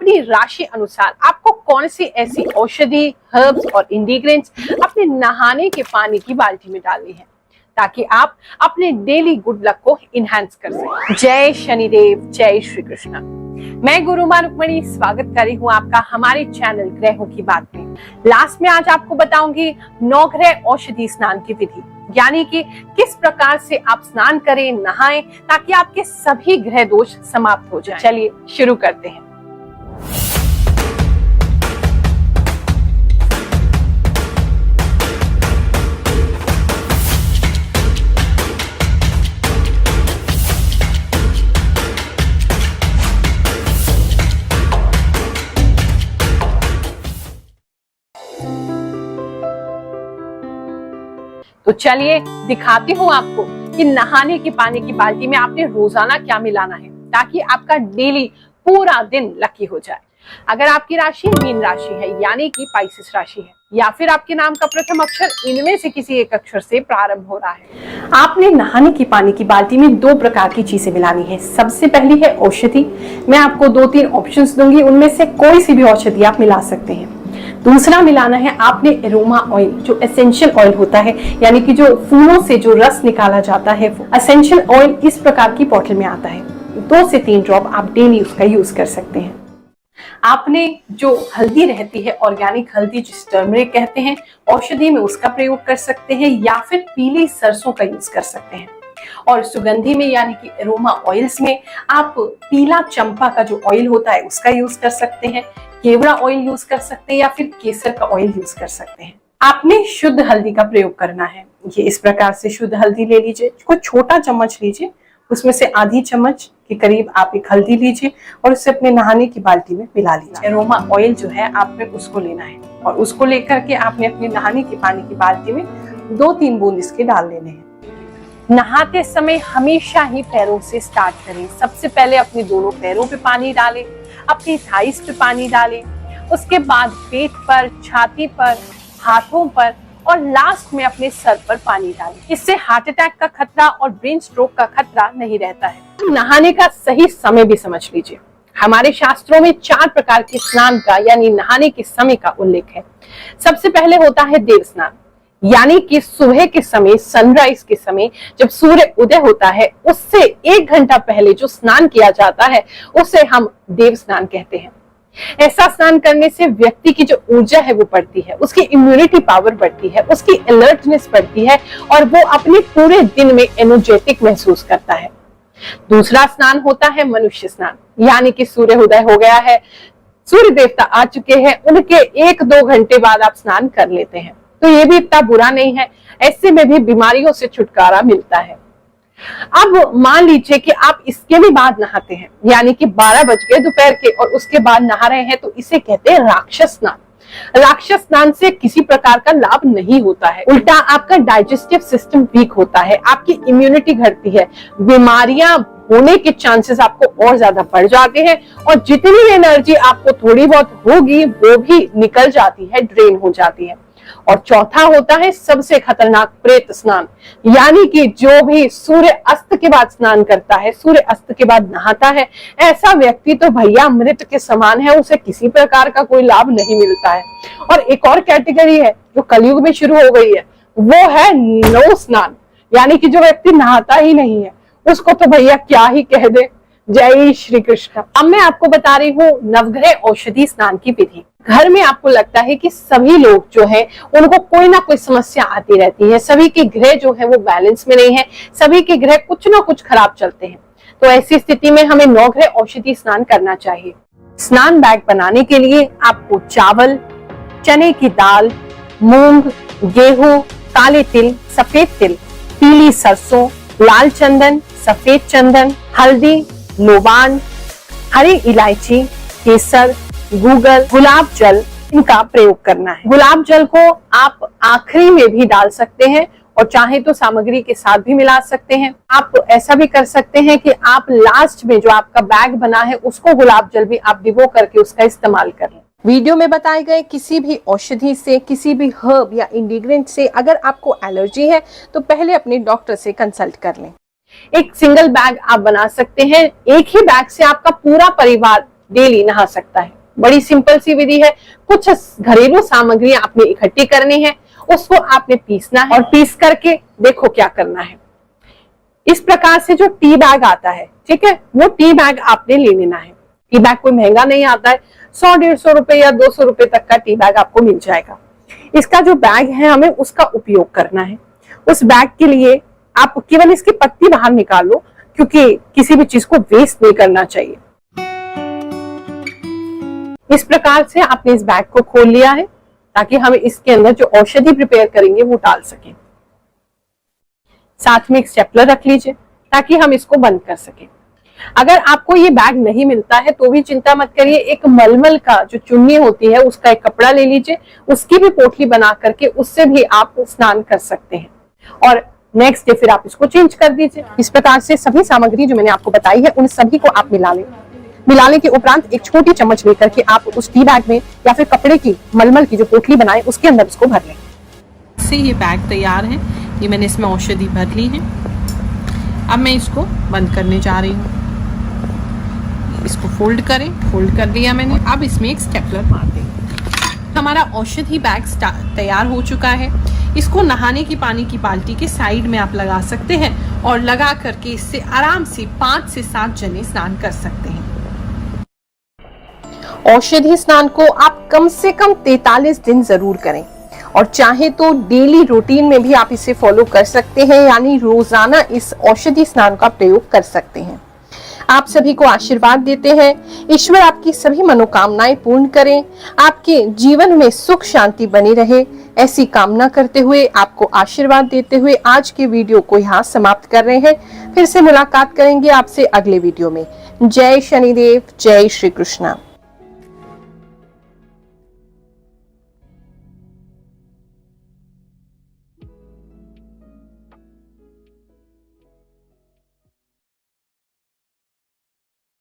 अपनी राशि अनुसार आपको कौन सी ऐसी औषधि, हर्ब्स और इंग्रेडिएंट्स अपने नहाने के पानी की बाल्टी में डालनी है ताकि आप अपने डेली गुड लक को इनहैंस कर सकें। जय शनिदेव, जय श्री कृष्ण। मैं गुरुमा रुक्मणी स्वागत कर रही हूँ आपका हमारे चैनल ग्रहों की बात में। लास्ट में आज आपको बताऊंगी नवग्रह औषधि स्नान की विधि, यानी कि किस प्रकार से आप स्नान करें, नहाएं ताकि आपके सभी ग्रह दोष समाप्त हो जाएं। चलिए शुरू करते हैं। तो चलिए दिखाती हूँ आपको कि नहाने की पानी की बाल्टी में आपने रोजाना क्या मिलाना है ताकि आपका डेली पूरा दिन लकी हो जाए। अगर आपकी राशि मीन राशि है यानी कि पाइसेस राशि है, या फिर आपके नाम का प्रथम अक्षर इनमें से किसी एक अक्षर से प्रारंभ हो रहा है, आपने नहाने की पानी की बाल्टी में दो प्रकार की चीजें मिलानी है। सबसे पहली है औषधि। मैं आपको 2-3 ऑप्शंस दूंगी, उनमें से कोई सी भी औषधि आप मिला सकते हैं। दूसरा मिलाना है आपने एरोमा ऑयल, जो एसेंशियल ऑयल होता है, यानी कि जो फूलों से जो रस निकाला जाता है। एसेंशियल ऑयल इस प्रकार की बॉटल में आता है। 2 से 3 ड्रॉप आप डेली उसका यूज कर सकते हैं। आपने जो हल्दी रहती है, ऑर्गेनिक हल्दी जिस टर्मरिक कहते हैं, औषधि में उसका प्रयोग कर सकते हैं, या फिर पीली सरसों का यूज कर सकते हैं। और सुगंधी में यानी कि एरोमा ऑयल्स में आप पीला चंपा का जो ऑयल होता है उसका यूज कर सकते हैं, केवड़ा ऑयल यूज कर सकते हैं, या फिर केसर का ऑयल यूज कर सकते हैं। आपने शुद्ध हल्दी का प्रयोग करना है। ये इस प्रकार से शुद्ध हल्दी ले लीजिए, कोई छोटा चम्मच लीजिए, उसमें से आधी चम्मच के करीब आप एक हल्दी लीजिए और उसे अपने नहाने की बाल्टी में मिला लीजिए। एरोमा ऑयल जो है आपने उसको लेना है और उसको लेकर के आपने अपने नहाने की पानी की बाल्टी में 2-3 बूंद इसके डाल लेने हैं। नहाते समय हमेशा ही पैरों से स्टार्ट करें। सबसे पहले अपने दोनों पैरों पे पानी डालें, अपनी थाइस पे पानी डालें, उसके बाद पेट पर, छाती पर, हाथों पर और लास्ट में अपने सर पर पानी डालें। इससे हार्ट अटैक का खतरा और ब्रेन स्ट्रोक का खतरा नहीं रहता है। नहाने का सही समय भी समझ लीजिए। हमारे शास्त्रों में 4 प्रकार के स्नान का यानी नहाने के समय का उल्लेख है। सबसे पहले होता है देव स्नान, यानी कि सुबह के समय, सनराइज के समय जब सूर्य उदय होता है उससे 1 घंटा पहले जो स्नान किया जाता है उसे हम देव स्नान कहते हैं। ऐसा स्नान करने से व्यक्ति की जो ऊर्जा है वो बढ़ती है, उसकी इम्यूनिटी पावर बढ़ती है, उसकी अलर्टनेस बढ़ती है और वो अपने पूरे दिन में एनर्जेटिक महसूस करता है। दूसरा स्नान होता है मनुष्य स्नान, यानी कि सूर्य उदय हो गया है, सूर्य देवता आ चुके हैं, उनके 1-2 घंटे बाद आप स्नान कर लेते हैं, तो ये भी इतना बुरा नहीं है। ऐसे में भी बीमारियों से छुटकारा मिलता है। अब मान लीजिए कि आप इसके भी बाद नहाते हैं, यानी कि 12 बज गए दोपहर के और उसके बाद नहा रहे हैं, तो इसे कहते हैं राक्षस स्नान। राक्षस स्नान से किसी प्रकार का लाभ नहीं होता है, उल्टा आपका डाइजेस्टिव सिस्टम वीक होता है, आपकी इम्यूनिटी घटती है, बीमारियां होने के चांसेस आपको और ज्यादा बढ़ जाते हैं और जितनी एनर्जी आपको थोड़ी बहुत होगी वो भी निकल जाती है, ड्रेन हो जाती है। और चौथा होता है सबसे खतरनाक प्रेत स्नान, यानी कि जो भी सूर्य अस्त के बाद स्नान करता है, सूर्य अस्त के बाद नहाता है, ऐसा व्यक्ति तो भैया मृत के समान है, उसे किसी प्रकार का कोई लाभ नहीं मिलता है। और एक और कैटेगरी है जो कलयुग में शुरू हो गई है, वो है नो स्नान, यानी कि जो व्यक्ति नहाता ही नहीं है उसको तो भैया क्या ही कह दे। जय श्री कृष्ण। अब मैं आपको बता रही हूँ नवग्रह औषधि स्नान की विधि। घर में आपको लगता है कि सभी लोग जो है उनको कोई ना कोई समस्या आती रहती है, सभी के ग्रह जो है वो बैलेंस में नहीं है, सभी के ग्रह कुछ ना कुछ खराब चलते हैं, तो ऐसी स्थिति में हमें नवग्रह औषधि स्नान करना चाहिए। स्नान बैग बनाने के लिए आपको चावल, चने की दाल, मूंग, गेहूं, काले तिल, सफेद तिल, पीली सरसों, लाल चंदन, सफेद चंदन, हल्दी, लोबान, हरी इलायची, केसर, गूगल, गुलाब जल, इनका प्रयोग करना है। गुलाब जल को आप आखिरी में भी डाल सकते हैं और चाहे तो सामग्री के साथ भी मिला सकते हैं। आप ऐसा भी कर सकते हैं कि आप लास्ट में जो आपका बैग बना है उसको गुलाब जल भी आप भिगो करके उसका इस्तेमाल कर लें। वीडियो में बताए गए किसी भी औषधि से, किसी भी हर्ब या इंग्रेडिएंट से अगर आपको एलर्जी है तो पहले अपने डॉक्टर से कंसल्ट कर लें। एक सिंगल बैग आप बना सकते हैं, एक ही बैग से आपका पूरा परिवार डेली नहा सकता है। बड़ी सिंपल सी विधि है। कुछ घरेलू सामग्री आपने इकट्ठी करनी है, उसको आपने पीसना है और पीस करके देखो क्या करना है। इस प्रकार से जो टी बैग आता है, ठीक है, वो टी बैग आपने ले लेना है। टी बैग कोई महंगा नहीं आता है, 100-150 रुपए या 200 रुपए तक का टी बैग आपको मिल जाएगा। इसका जो बैग है हमें उसका उपयोग करना है। उस बैग के लिए आप केवल इसकी पत्ती बाहर निकालो, क्योंकि किसी भी चीज को वेस्ट नहीं करना चाहिए। इस प्रकार से आपने इस बैग को खोल लिया है ताकि हम इसके अंदर जो औषधि प्रिपेयर करेंगे वो डाल सकें। साथ में एक स्टेपलर रख लीजिए ताकि हम इसको बंद कर सकें। अगर आपको ये बैग नहीं मिलता है तो भी चिंता मत करिए, एक मलमल का जो चुन्नी होती है उसका एक कपड़ा ले लीजिए, उसकी भी पोटली बना करके उससे भी आप स्नान कर सकते हैं और नेक्स्ट डे फिर आप इसको चेंज कर दीजिए। इस प्रकार से सभी सामग्री जो मैंने आपको बताई है उन सभी को आप मिला लें। मिलाने के उपरांत एक छोटी चम्मच लेकर के आप उस टी बैग में या फिर कपड़े की मलमल की जो पोटली बनाए उसके अंदर इसको भर लें। से ये बैग तैयार है। ये मैंने इसमें औषधि भर ली है। अब मैं इसको बंद करने जा रही हूँ। इसको फोल्ड करें, फोल्ड कर दिया मैंने। अब इसमें एक स्टेपलर मार दें। हमारा औषधि बैग तैयार हो चुका है। इसको नहाने की पानी की बाल्टी के साइड में आप लगा सकते हैं और लगा करके इससे आराम से 5 से 7 जने स्नान कर सकते हैं। औषधि स्नान को आप कम से कम 43 दिन जरूर करें और चाहे तो डेली रूटीन में भी आप इसे फॉलो कर सकते हैं, यानी रोजाना इस औषधि स्नान का प्रयोग कर सकते हैं। आप सभी को आशीर्वाद देते हैं। ईश्वर आपकी सभी मनोकामनाएं पूर्ण करें, आपके जीवन में सुख शांति बनी रहे, ऐसी कामना करते हुए आपको आशीर्वाद देते हुए आज के वीडियो को यहाँ समाप्त कर रहे हैं। फिर से मुलाकात करेंगे आपसे अगले वीडियो में। जय शनिदेव, जय श्री कृष्णा।